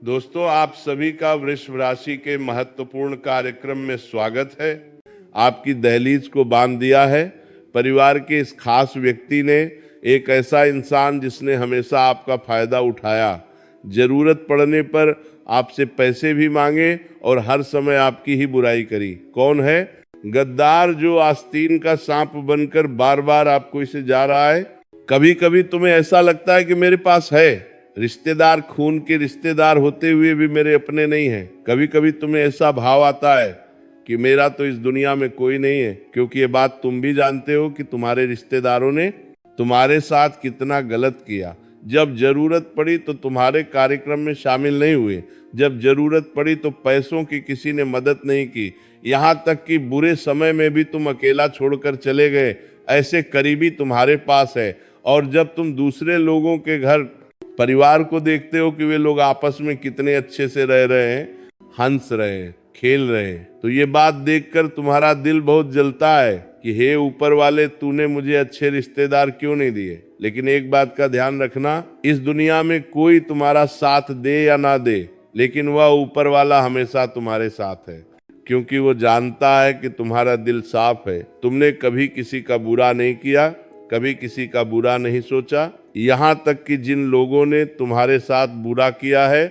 दोस्तों, आप सभी का वृषभ राशि के महत्वपूर्ण कार्यक्रम में स्वागत है। आपकी दहलीज को बांध दिया है परिवार के इस खास व्यक्ति ने, एक ऐसा इंसान जिसने हमेशा आपका फायदा उठाया, जरूरत पड़ने पर आपसे पैसे भी मांगे और हर समय आपकी ही बुराई करी। कौन है? गद्दार, जो आस्तीन का सांप बनकर बार बार आपको इसे जा रहा है। कभी कभी तुम्हें ऐसा लगता है कि मेरे पास है रिश्तेदार, खून के रिश्तेदार होते हुए भी मेरे अपने नहीं हैं। कभी कभी तुम्हें ऐसा भाव आता है कि मेरा तो इस दुनिया में कोई नहीं है, क्योंकि ये बात तुम भी जानते हो कि तुम्हारे रिश्तेदारों ने तुम्हारे साथ कितना गलत किया। जब जरूरत पड़ी तो तुम्हारे कार्यक्रम में शामिल नहीं हुए, जब जरूरत पड़ी तो पैसों की किसी ने मदद नहीं की, यहाँ तक कि बुरे समय में भी तुम अकेला छोड़कर चले गए। ऐसे करीबी तुम्हारे पास है। और जब तुम दूसरे लोगों के घर परिवार को देखते हो कि वे लोग आपस में कितने अच्छे से रह रहे हैं, हंस रहे हैं, खेल रहे हैं, तो ये बात देखकर तुम्हारा दिल बहुत जलता है कि हे ऊपर वाले, तूने मुझे अच्छे रिश्तेदार क्यों नहीं दिए। लेकिन एक बात का ध्यान रखना, इस दुनिया में कोई तुम्हारा साथ दे या ना दे, लेकिन वह ऊपर वाला हमेशा तुम्हारे साथ है, क्योंकि वो जानता है कि तुम्हारा दिल साफ है। तुमने कभी किसी का बुरा नहीं किया, कभी किसी का बुरा नहीं सोचा। यहाँ तक कि जिन लोगों ने तुम्हारे साथ बुरा किया है,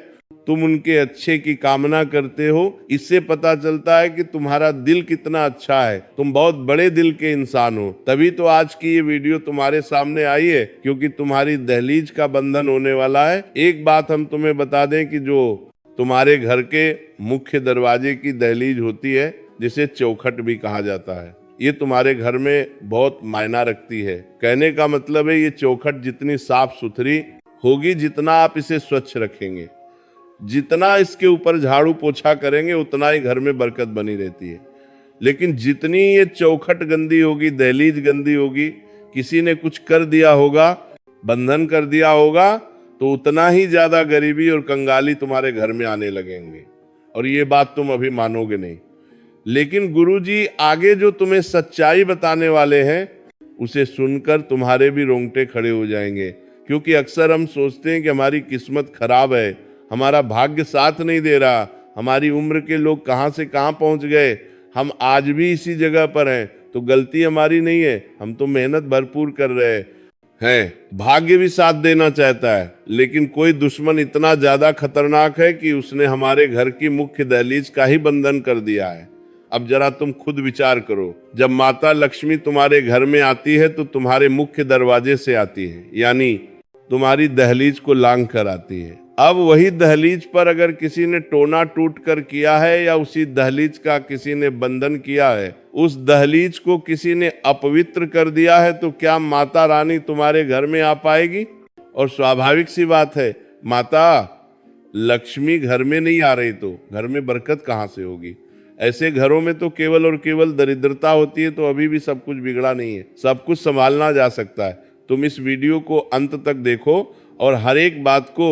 तुम उनके अच्छे की कामना करते हो। इससे पता चलता है कि तुम्हारा दिल कितना अच्छा है, तुम बहुत बड़े दिल के इंसान हो। तभी तो आज की ये वीडियो तुम्हारे सामने आई है, क्योंकि तुम्हारी दहलीज का बंधन होने वाला है। एक बात हम तुम्हें बता दें कि जो तुम्हारे घर के मुख्य दरवाजे की दहलीज होती है, जिसे चौखट भी कहा जाता है, ये तुम्हारे घर में बहुत मायना रखती है। कहने का मतलब है, ये चौखट जितनी साफ सुथरी होगी, जितना आप इसे स्वच्छ रखेंगे, जितना इसके ऊपर झाड़ू पोछा करेंगे, उतना ही घर में बरकत बनी रहती है। लेकिन जितनी ये चौखट गंदी होगी, दहलीज गंदी होगी, किसी ने कुछ कर दिया होगा, बंधन कर दिया होगा, तो उतना ही ज्यादा गरीबी और कंगाली तुम्हारे घर में आने लगेंगे। और ये बात तुम अभी मानोगे नहीं, लेकिन गुरुजी आगे जो तुम्हें सच्चाई बताने वाले हैं, उसे सुनकर तुम्हारे भी रोंगटे खड़े हो जाएंगे। क्योंकि अक्सर हम सोचते हैं कि हमारी किस्मत खराब है, हमारा भाग्य साथ नहीं दे रहा, हमारी उम्र के लोग कहां से कहां पहुंच गए, हम आज भी इसी जगह पर हैं। तो गलती हमारी नहीं है, हम तो मेहनत भरपूर कर रहे हैं, भाग्य भी साथ देना चाहता है। लेकिन कोई दुश्मन इतना ज्यादा खतरनाक है कि उसने हमारे घर की मुख्य दहलीज का ही बंधन कर दिया है। अब जरा तुम खुद विचार करो, जब माता लक्ष्मी तुम्हारे घर में आती है तो तुम्हारे मुख्य दरवाजे से आती है, यानी तुम्हारी दहलीज को लांघ कर आती है। अब वही दहलीज पर अगर किसी ने टोना टूट कर किया है, या उसी दहलीज का किसी ने बंधन किया है, उस दहलीज को किसी ने अपवित्र कर दिया है, तो क्या माता रानी तुम्हारे घर में आ पाएगी? और स्वाभाविक सी बात है, माता लक्ष्मी घर में नहीं आ रही तो घर में बरकत कहां से होगी? ऐसे घरों में तो केवल और केवल दरिद्रता होती है। तो अभी भी सब कुछ बिगड़ा नहीं है, सब कुछ संभालना जा सकता है। तुम इस वीडियो को अंत तक देखो और हर एक बात को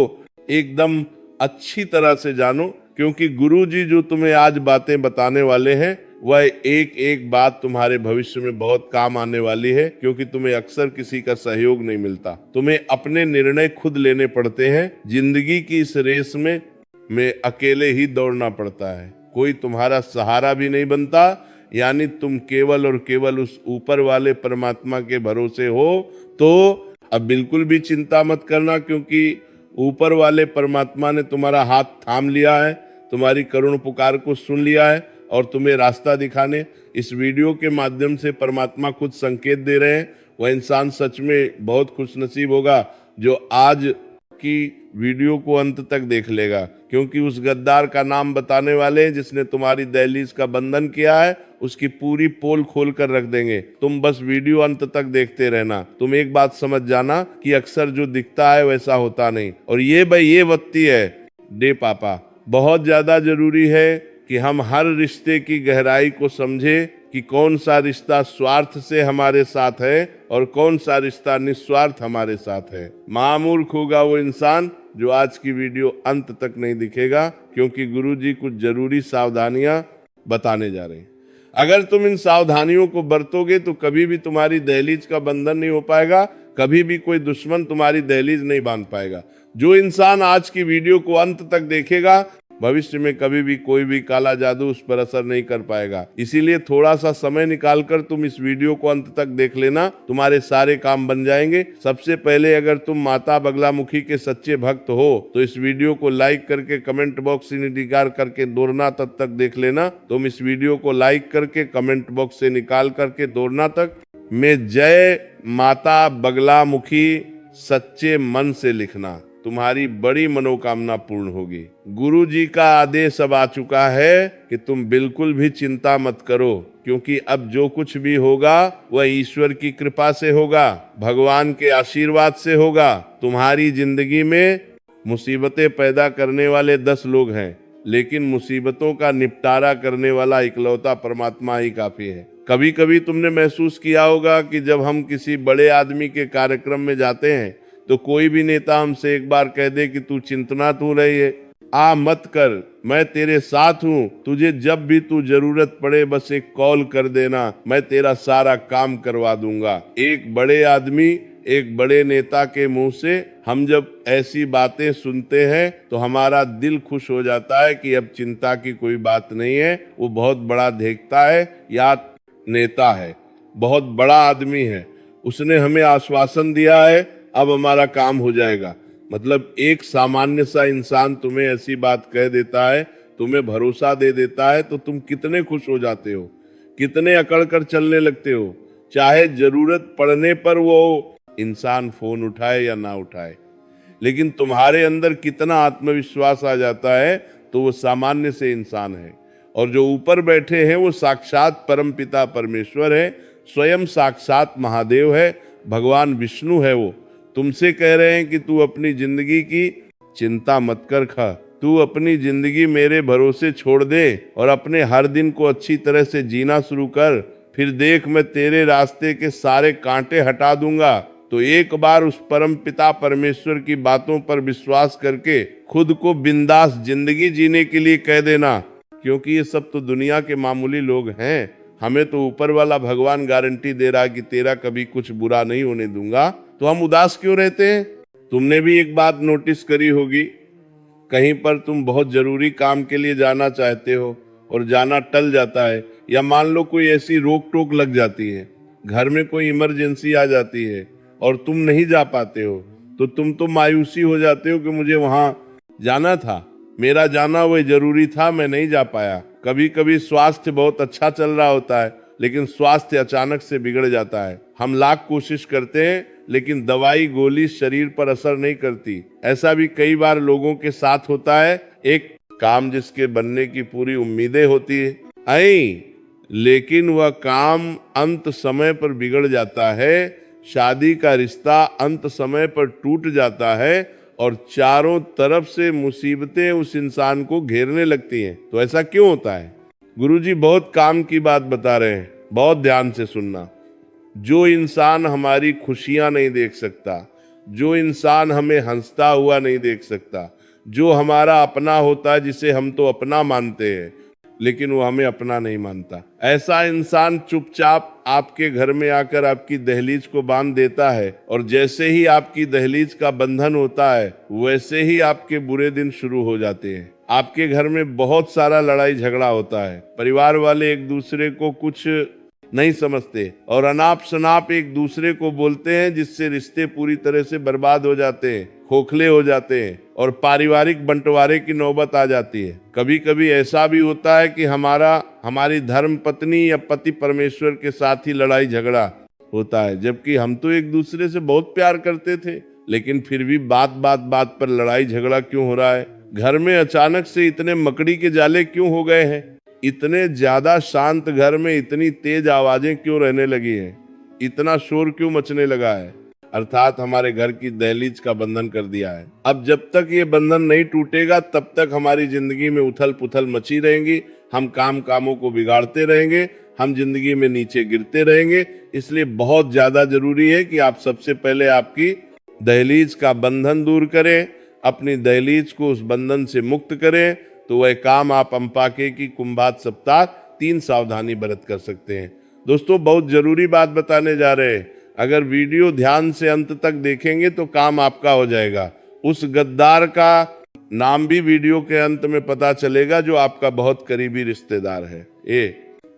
एकदम अच्छी तरह से जानो, क्योंकि गुरुजी जो तुम्हें आज बातें बताने वाले हैं, वह एक एक बात तुम्हारे भविष्य में बहुत काम आने वाली है। क्योंकि तुम्हें अक्सर किसी का सहयोग नहीं मिलता, तुम्हें अपने निर्णय खुद लेने पड़ते हैं। जिंदगी की इस रेस में अकेले ही दौड़ना पड़ता है, कोई तुम्हारा सहारा भी नहीं बनता। यानी तुम केवल और केवल उस ऊपर वाले परमात्मा के भरोसे हो। तो अब बिल्कुल भी चिंता मत करना, क्योंकि ऊपर वाले परमात्मा ने तुम्हारा हाथ थाम लिया है, तुम्हारी करुण पुकार को सुन लिया है और तुम्हें रास्ता दिखाने इस वीडियो के माध्यम से परमात्मा खुद संकेत दे रहे हैं। वह इंसान सच में बहुत खुशनसीब होगा जो आज की वीडियो को अंत तक देख लेगा, क्योंकि उस गद्दार का नाम बताने वाले जिसने तुम्हारी दहलीज का बंधन किया है, उसकी पूरी पोल खोल कर रख देंगे। तुम बस वीडियो अंत तक देखते रहना। तुम एक बात समझ जाना कि अक्सर जो दिखता है वैसा होता नहीं। और ये भाई ये बत्ती है डे पापा, बहुत ज्यादा जरूरी है कि हम हर रिश्ते की गहराई को समझे कि कौन सा रिश्ता स्वार्थ से हमारे साथ है और कौन सा रिश्ता निस्वार्थ हमारे साथ है। महामूर्ख होगा वो इंसान जो आज की वीडियो अंत तक नहीं दिखेगा, क्योंकि गुरुजी कुछ जरूरी सावधानियां बताने जा रहे हैं। अगर तुम इन सावधानियों को बरतोगे तो कभी भी तुम्हारी दहलीज का बंधन नहीं हो पाएगा, कभी भी कोई दुश्मन तुम्हारी दहलीज नहीं बांध पाएगा। जो इंसान आज की वीडियो को अंत तक देखेगा, भविष्य में कभी भी कोई भी काला जादू उस पर असर नहीं कर पाएगा। इसीलिए थोड़ा सा समय निकालकर तुम इस वीडियो को अंत तक देख लेना, तुम्हारे सारे काम बन जाएंगे। सबसे पहले अगर तुम माता बगलामुखी के सच्चे भक्त हो तो इस वीडियो को लाइक करके कमेंट बॉक्स से निकाल करके दौड़ना तब तक देख लेना। तुम इस वीडियो को लाइक करके कमेंट बॉक्स से निकाल करके दौड़ना तक में जय माता बगलामुखी सच्चे मन से लिखना, तुम्हारी बड़ी मनोकामना पूर्ण होगी। गुरु जी का आदेश अब आ चुका है कि तुम बिल्कुल भी चिंता मत करो, क्योंकि अब जो कुछ भी होगा वह ईश्वर की कृपा से होगा, भगवान के आशीर्वाद से होगा। तुम्हारी जिंदगी में मुसीबतें पैदा करने वाले 10 लोग हैं, लेकिन मुसीबतों का निपटारा करने वाला इकलौता परमात्मा ही काफी है। कभी कभी तुमने महसूस किया होगा कि जब हम किसी बड़े आदमी के कार्यक्रम में जाते हैं तो कोई भी नेता हमसे एक बार कह दे कि तू चिंतनात हो रही है, आ मत कर, मैं तेरे साथ हूँ, तुझे जब भी तू जरूरत पड़े बस एक कॉल कर देना, मैं तेरा सारा काम करवा दूंगा। एक बड़े आदमी, एक बड़े नेता के मुंह से हम जब ऐसी बातें सुनते हैं तो हमारा दिल खुश हो जाता है कि अब चिंता की कोई बात नहीं है। वो बहुत बड़ा देखता है या नेता है, बहुत बड़ा आदमी है, उसने हमें आश्वासन दिया है, अब हमारा काम हो जाएगा। मतलब एक सामान्य सा इंसान तुम्हें ऐसी बात कह देता है, तुम्हें भरोसा दे देता है, तो तुम कितने खुश हो जाते हो, कितने अकड़ कर चलने लगते हो, चाहे जरूरत पड़ने पर वो इंसान फोन उठाए या ना उठाए। लेकिन तुम्हारे अंदर कितना आत्मविश्वास आ जाता है, तो वो सामान्य से इंसान है, और जो ऊपर बैठे हैं वो साक्षात परमपिता परमेश्वर है, स्वयं साक्षात महादेव है, भगवान विष्णु है। वो तुमसे कह रहे हैं कि तू अपनी जिंदगी की चिंता मत कर, खा तू अपनी जिंदगी मेरे भरोसे छोड़ दे और अपने हर दिन को अच्छी तरह से जीना शुरू कर, फिर देख मैं तेरे रास्ते के सारे कांटे हटा दूंगा। तो एक बार उस परम पिता परमेश्वर की बातों पर विश्वास करके खुद को बिंदास जिंदगी जीने के लिए कह देना, क्योंकि ये सब तो दुनिया के मामूली लोग हैं, हमें तो ऊपर वाला भगवान गारंटी दे रहा है कि तेरा कभी कुछ बुरा नहीं होने दूंगा, तो हम उदास क्यों रहते हैं। तुमने भी एक बात नोटिस करी होगी, कहीं पर तुम बहुत जरूरी काम के लिए जाना चाहते हो और जाना टल जाता है, या मान लो कोई ऐसी रोक टोक लग जाती है, घर में कोई इमरजेंसी आ जाती है और तुम नहीं जा पाते हो, तो तुम तो मायूसी हो जाते हो कि मुझे वहां जाना था, मेरा जाना वही जरूरी था, मैं नहीं जा पाया। कभी कभी स्वास्थ्य बहुत अच्छा चल रहा होता है, लेकिन स्वास्थ्य अचानक से बिगड़ जाता है। हम लाख कोशिश करते हैं, लेकिन दवाई गोली शरीर पर असर नहीं करती। ऐसा भी कई बार लोगों के साथ होता है। एक काम जिसके बनने की पूरी उम्मीदें होती है, लेकिन वह काम अंत समय पर बिगड़ जाता है, शादी का रिश्ता अंत समय पर टूट जाता है और चारों तरफ से मुसीबतें उस इंसान को घेरने लगती हैं। तो ऐसा क्यों होता है? गुरुजी बहुत काम की बात बता रहे हैं, बहुत ध्यान से सुनना। जो इंसान हमारी खुशियां नहीं देख सकता, जो इंसान हमें हंसता हुआ नहीं देख सकता, जो हमारा अपना होता है, जिसे हम तो अपना मानते हैं लेकिन वो हमें अपना नहीं मानता, ऐसा इंसान चुपचाप आपके घर में आकर आपकी दहलीज को बांध देता है, और जैसे ही आपकी दहलीज का बंधन होता है वैसे ही आपके बुरे दिन शुरू हो जाते हैं। आपके घर में बहुत सारा लड़ाई झगड़ा होता है, परिवार वाले एक दूसरे को कुछ नहीं समझते और अनाप शनाप एक दूसरे को बोलते हैं, जिससे रिश्ते पूरी तरह से बर्बाद हो जाते हैं, खोखले हो जाते हैं और पारिवारिक बंटवारे की नौबत आ जाती है। कभी कभी ऐसा भी होता है कि हमारी धर्म पत्नी या पति परमेश्वर के साथ ही लड़ाई झगड़ा होता है, जबकि हम तो एक दूसरे से बहुत प्यार करते थे, लेकिन फिर भी बात पर लड़ाई झगड़ा क्यों हो रहा है? घर में अचानक से इतने मकड़ी के जाले क्यों हो गए हैं? इतने ज्यादा शांत घर में इतनी तेज आवाजें क्यों रहने लगी हैं? इतना शोर क्यों मचने लगा है? अर्थात हमारे घर की दहलीज का बंधन कर दिया है। अब जब तक ये बंधन नहीं टूटेगा तब तक हमारी जिंदगी में उथल पुथल मची रहेंगी, हम कामों को बिगाड़ते रहेंगे, हम जिंदगी में नीचे गिरते रहेंगे। इसलिए बहुत ज्यादा जरूरी है कि आप सबसे पहले आपकी दहलीज का बंधन दूर करें, अपनी दहलीज को उस बंधन से मुक्त करें, तो वह काम आप अंपाके की कुंभात सप्ताह 3 सावधानी बरत कर सकते हैं। दोस्तों बहुत जरूरी बात बताने जा रहे हैं, अगर वीडियो ध्यान से अंत तक देखेंगे तो काम आपका हो जाएगा, उस गद्दार का नाम भी वीडियो के अंत में पता चलेगा, जो आपका बहुत करीबी रिश्तेदार है। ये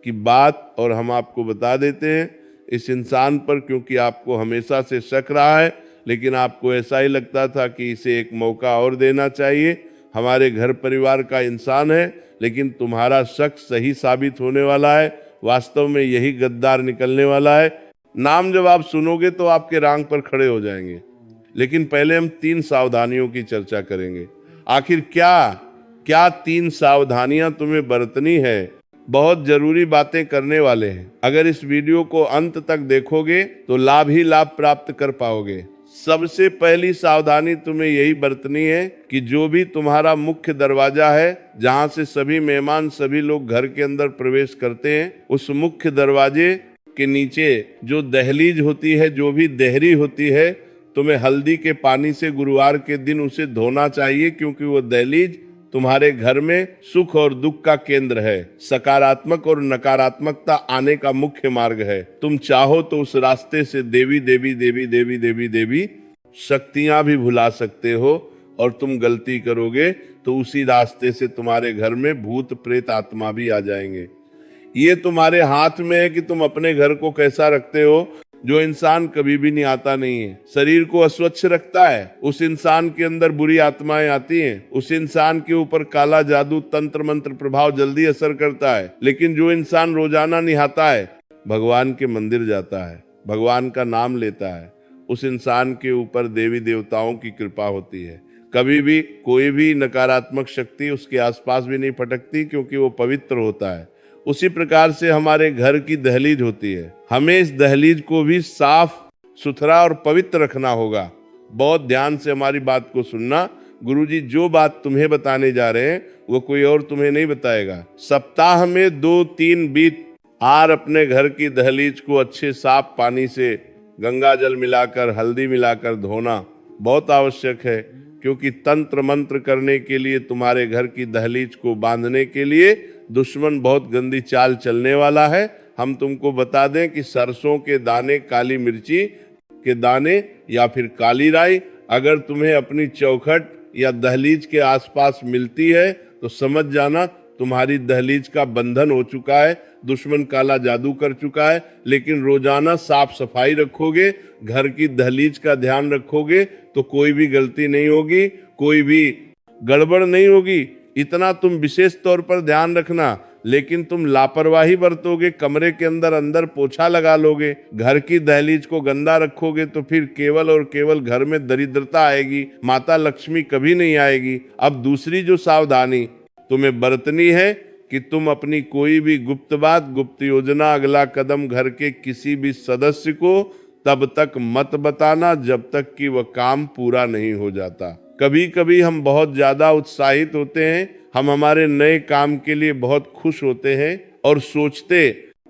की बात और हम आपको बता देते हैं इस इंसान पर, क्योंकि आपको हमेशा से शक रहा है, लेकिन आपको ऐसा ही लगता था कि इसे एक मौका और देना चाहिए। हमारे घर परिवार का इंसान है, लेकिन तुम्हारा शक सही साबित होने वाला है। वास्तव में यही गद्दार निकलने वाला है। नाम जब आप सुनोगे तो आपके रांग पर खड़े हो जाएंगे। लेकिन पहले हम 3 सावधानियों की चर्चा करेंगे। आखिर क्या क्या 3 सावधानियां तुम्हें बरतनी है। बहुत जरूरी बातें करने वाले हैं। अगर इस वीडियो को अंत तक देखोगे तो लाभ ही लाभ प्राप्त कर पाओगे। सबसे पहली सावधानी तुम्हें यही बरतनी है कि जो भी तुम्हारा मुख्य दरवाजा है, जहां से सभी मेहमान, सभी लोग घर के अंदर प्रवेश करते हैं, उस मुख्य दरवाजे के नीचे जो दहलीज होती है, जो भी देहरी होती है, तुम्हें हल्दी के पानी से गुरुवार के दिन उसे धोना चाहिए, क्योंकि वो दहलीज तुम्हारे घर में सुख और दुख का केंद्र है। सकारात्मक और नकारात्मकता आने का मुख्य मार्ग है। तुम चाहो तो उस रास्ते से देवी देवी देवी देवी देवी देवी शक्तियां भी भुला सकते हो, और तुम गलती करोगे तो उसी रास्ते से तुम्हारे घर में भूत प्रेत आत्मा भी आ जाएंगे। ये तुम्हारे हाथ में है कि तुम अपने घर को कैसा रखते हो। जो इंसान कभी भी नहीं आता नहीं है, शरीर को अस्वच्छ रखता है, उस इंसान के अंदर बुरी आत्माएं आती हैं। उस इंसान के ऊपर काला जादू, तंत्र मंत्र प्रभाव जल्दी असर करता है। लेकिन जो इंसान रोजाना नहाता है, भगवान के मंदिर जाता है, भगवान का नाम लेता है, उस इंसान के ऊपर देवी देवताओं की कृपा होती है। कभी भी कोई भी नकारात्मक शक्ति उसके आसपास भी नहीं फटकती, क्योंकि वो पवित्र होता है। उसी प्रकार से हमारे घर की दहलीज होती है। हमें इस दहलीज को भी साफ सुथरा और पवित्र रखना होगा। बहुत ध्यान से हमारी बात को सुनना। गुरुजी जो बात तुम्हें बताने जा रहे हैं वो कोई और तुम्हें नहीं बताएगा। सप्ताह में 2-3 बार अपने घर की दहलीज को अच्छे साफ पानी से गंगा जल मिलाकर, हल्दी मिलाकर धोना बहुत आवश्यक है, क्योंकि तंत्र मंत्र करने के लिए, तुम्हारे घर की दहलीज को बांधने के लिए दुश्मन बहुत गंदी चाल चलने वाला है। हम तुमको बता दें कि सरसों के दाने, काली मिर्ची के दाने या फिर काली राई अगर तुम्हें अपनी चौखट या दहलीज के आसपास मिलती है तो समझ जाना तुम्हारी दहलीज का बंधन हो चुका है, दुश्मन काला जादू कर चुका है। लेकिन रोजाना साफ सफाई रखोगे, घर की दहलीज का ध्यान रखोगे तो कोई भी गलती नहीं होगी, कोई भी गड़बड़ नहीं होगी। इतना तुम विशेष तौर पर ध्यान रखना। लेकिन तुम लापरवाही बरतोगे, कमरे के अंदर पोछा लगा लोगे, घर की दहलीज को गंदा रखोगे, तो फिर केवल और केवल घर में दरिद्रता आएगी, माता लक्ष्मी कभी नहीं आएगी। अब दूसरी जो सावधानी तुम्हें बरतनी है कि तुम अपनी कोई भी गुप्त बात, गुप्त योजना, अगला कदम घर के किसी भी सदस्य को तब तक मत बताना जब तक कि वह काम पूरा नहीं हो जाता। कभी कभी हम बहुत ज्यादा उत्साहित होते हैं, हम हमारे नए काम के लिए बहुत खुश होते हैं और सोचते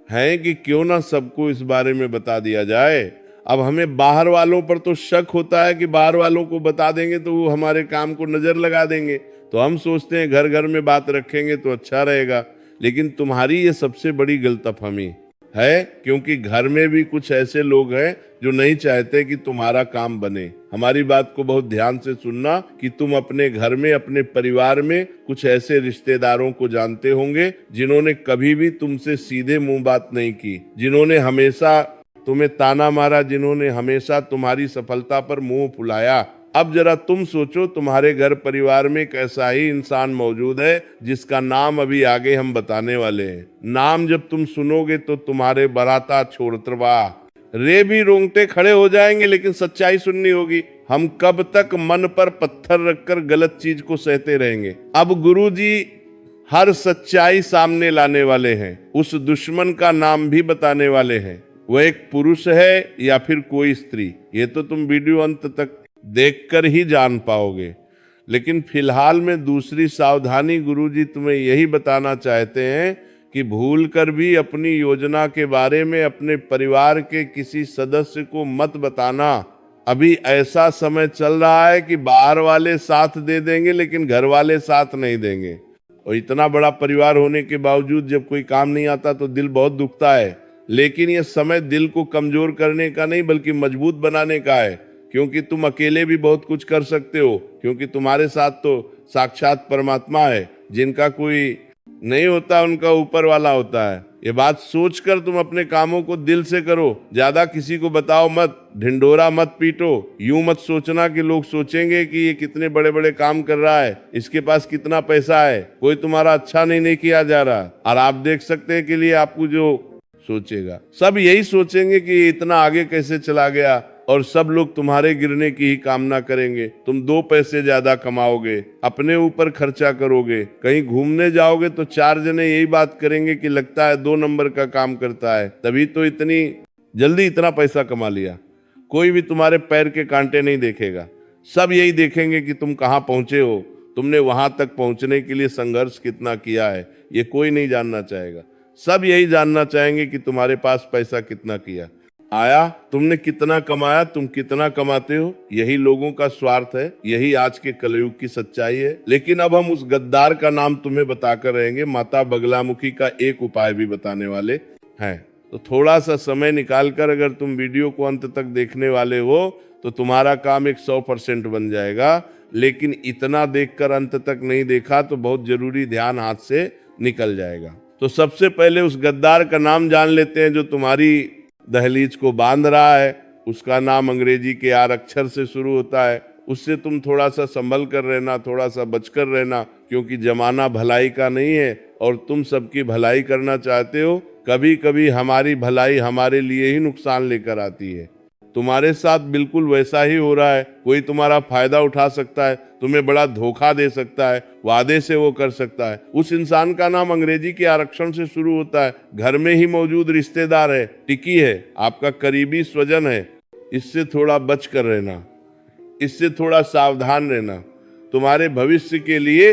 हैं कि क्यों ना सबको इस बारे में बता दिया जाए। अब हमें बाहर वालों पर तो शक होता है कि बाहर वालों को बता देंगे तो वो हमारे काम को नजर लगा देंगे, तो हम सोचते हैं घर घर में बात रखेंगे तो अच्छा रहेगा। लेकिन तुम्हारी ये सबसे बड़ी गलतफहमी है, क्योंकि घर में भी कुछ ऐसे लोग हैं जो नहीं चाहते कि तुम्हारा काम बने। हमारी बात को बहुत ध्यान से सुनना कि तुम अपने घर में, अपने परिवार में कुछ ऐसे रिश्तेदारों को जानते होंगे जिन्होंने कभी भी तुमसे सीधे मुंह बात नहीं की, जिन्होंने हमेशा तुम्हें ताना मारा, जिन्होंने हमेशा तुम्हारी सफलता पर मुंह फुलाया। अब जरा तुम सोचो, तुम्हारे घर परिवार में एक ऐसा ही इंसान मौजूद है जिसका नाम अभी आगे हम बताने वाले हैं। नाम जब तुम सुनोगे तो तुम्हारे बराता छोड़तरवा रे भी रोंगटे खड़े हो जाएंगे, लेकिन सच्चाई सुननी होगी। हम कब तक मन पर पत्थर रखकर गलत चीज को सहते रहेंगे। अब गुरुजी हर सच्चाई सामने लाने वाले हैं, उस दुश्मन का नाम भी बताने वाले हैं। वह एक पुरुष है या फिर कोई स्त्री, ये तो तुम वीडियो अंत तक देखकर ही जान पाओगे। लेकिन फिलहाल में दूसरी सावधानी गुरुजी तुम्हें यही बताना चाहते हैं कि भूल कर भी अपनी योजना के बारे में अपने परिवार के किसी सदस्य को मत बताना। अभी ऐसा समय चल रहा है कि बाहर वाले साथ दे देंगे लेकिन घर वाले साथ नहीं देंगे। और इतना बड़ा परिवार होने के बावजूद जब कोई काम नहीं आता तो दिल बहुत दुखता है। लेकिन यह समय दिल को कमजोर करने का नहीं बल्कि मजबूत बनाने का है, क्योंकि तुम अकेले भी बहुत कुछ कर सकते हो, क्योंकि तुम्हारे साथ तो साक्षात परमात्मा है। जिनका कोई नहीं होता उनका ऊपर वाला होता है। ये बात सोचकर तुम अपने कामों को दिल से करो, ज्यादा किसी को बताओ मत, ढिंढोरा मत पीटो। यूं मत सोचना कि लोग सोचेंगे कि ये कितने बड़े बड़े काम कर रहा है, इसके पास कितना पैसा है, कोई तुम्हारा अच्छा नहीं किया जा रहा। और आप देख सकते हैं के लिए आपको जो सोचेगा, सब यही सोचेंगे कि इतना आगे कैसे चला गया, और सब लोग तुम्हारे गिरने की ही कामना करेंगे। तुम 2 पैसे ज्यादा कमाओगे, अपने ऊपर खर्चा करोगे, कहीं घूमने जाओगे तो 4 जने यही बात करेंगे कि लगता है 2 नंबर का काम करता है, तभी तो इतनी जल्दी इतना पैसा कमा लिया। कोई भी तुम्हारे पैर के कांटे नहीं देखेगा, सब यही देखेंगे कि तुम कहाँ पहुंचे हो, तुमने वहां तक पहुंचने के लिए संघर्ष कितना किया है, ये कोई नहीं जानना चाहेगा। सब यही जानना चाहेंगे कि तुम्हारे पास पैसा कितना किया आया, तुमने कितना कमाया, तुम कितना कमाते हो। यही लोगों का स्वार्थ है, यही आज के कलयुग की सच्चाई है। लेकिन अब हम उस गद्दार का नाम तुम्हें बताकर रहेंगे, माता बगलामुखी का एक उपाय भी बताने वाले हैं। तो थोड़ा सा समय निकालकर अगर तुम वीडियो को अंत तक देखने वाले हो तो तुम्हारा काम 100% बन जाएगा। लेकिन इतना देखकर अंत तक नहीं देखा तो बहुत जरूरी ध्यान हाथ से निकल जाएगा। तो सबसे पहले उस गद्दार का नाम जान लेते हैं जो तुम्हारी दहलीज को बांध रहा है। उसका नाम अंग्रेजी के आर अक्षर से शुरू होता है। उससे तुम थोड़ा सा संभल कर रहना, थोड़ा सा बचकर रहना, क्योंकि जमाना भलाई का नहीं है और तुम सबकी भलाई करना चाहते हो। कभी कभी हमारी भलाई हमारे लिए ही नुकसान लेकर आती है। तुम्हारे साथ बिल्कुल वैसा ही हो रहा है। कोई तुम्हारा फायदा उठा सकता है, तुम्हें बड़ा धोखा दे सकता है, वादे से वो कर सकता है। उस इंसान का नाम अंग्रेजी के आरक्षण से शुरू होता है। घर में ही मौजूद रिश्तेदार है, टिकी है, आपका करीबी स्वजन है। इससे थोड़ा बच कर रहना, इससे थोड़ा सावधान रहना। तुम्हारे भविष्य के लिए,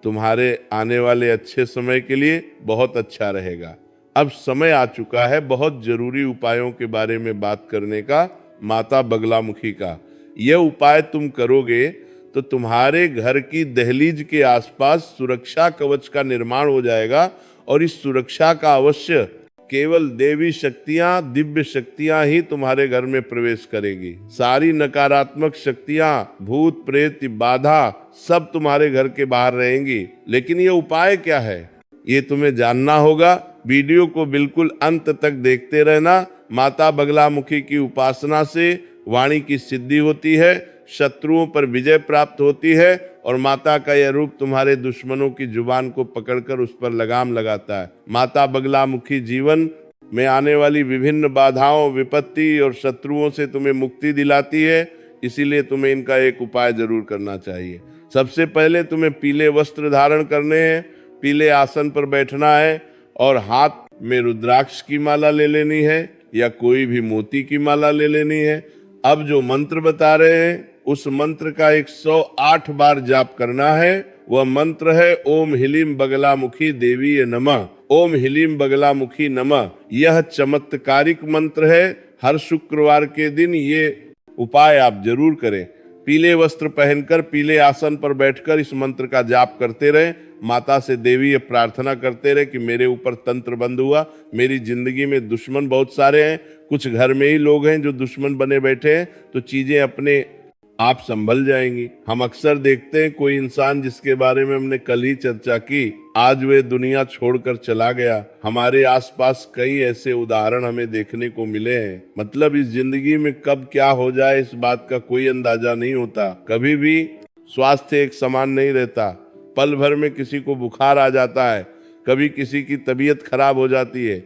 तुम्हारे आने वाले अच्छे समय के लिए बहुत अच्छा रहेगा। अब समय आ चुका है बहुत जरूरी उपायों के बारे में बात करने का, माता बगलामुखी का। यह उपाय तुम करोगे तो तुम्हारे घर की दहलीज के आसपास सुरक्षा कवच का निर्माण हो जाएगा। और इस सुरक्षा का अवश्य केवल देवी शक्तियां, दिव्य शक्तियां ही तुम्हारे घर में प्रवेश करेगी। सारी नकारात्मक शक्तियां, भूत प्रेत, बाधा सब तुम्हारे घर के बाहर रहेंगी। लेकिन ये उपाय क्या है, ये तुम्हें जानना होगा। वीडियो को बिल्कुल अंत तक देखते रहना। माता बगलामुखी की उपासना से वाणी की सिद्धि होती है, शत्रुओं पर विजय प्राप्त होती है और माता का यह रूप तुम्हारे दुश्मनों की जुबान को पकड़कर उस पर लगाम लगाता है। माता बगलामुखी जीवन में आने वाली विभिन्न बाधाओं, विपत्ति और शत्रुओं से तुम्हें मुक्ति दिलाती है। इसीलिए तुम्हें इनका एक उपाय जरूर करना चाहिए। सबसे पहले तुम्हें पीले वस्त्र धारण करने हैं, पीले आसन पर बैठना है और हाथ में रुद्राक्ष की माला ले लेनी है या कोई भी मोती की माला ले लेनी है। अब जो मंत्र बता रहे हैं उस मंत्र का 108 बार जाप करना है। वह मंत्र है ओम ह्लीं बगलामुखी देवीये नमः। ओम ह्लीं बगलामुखी नमः। यह चमत्कारिक मंत्र है। हर शुक्रवार के दिन ये उपाय आप जरूर करें। पीले वस्त्र पहनकर पीले आसन पर बैठकर इस मंत्र का जाप करते रहें। माता से देवी ये प्रार्थना करते रहे कि मेरे ऊपर तंत्र बंद हुआ, मेरी जिंदगी में दुश्मन बहुत सारे हैं, कुछ घर में ही लोग हैं जो दुश्मन बने बैठे हैं, तो चीजें अपने आप संभल जाएंगी। हम अक्सर देखते हैं कोई इंसान जिसके बारे में हमने कल ही चर्चा की, आज वे दुनिया छोड़कर चला गया। हमारे आसपास कई ऐसे उदाहरण हमें देखने को मिले हैं। मतलब इस जिंदगी में कब क्या हो जाए इस बात का कोई अंदाजा नहीं होता। कभी भी स्वास्थ्य एक समान नहीं रहता। पल भर में किसी को बुखार आ जाता है, कभी किसी की तबीयत खराब हो जाती है।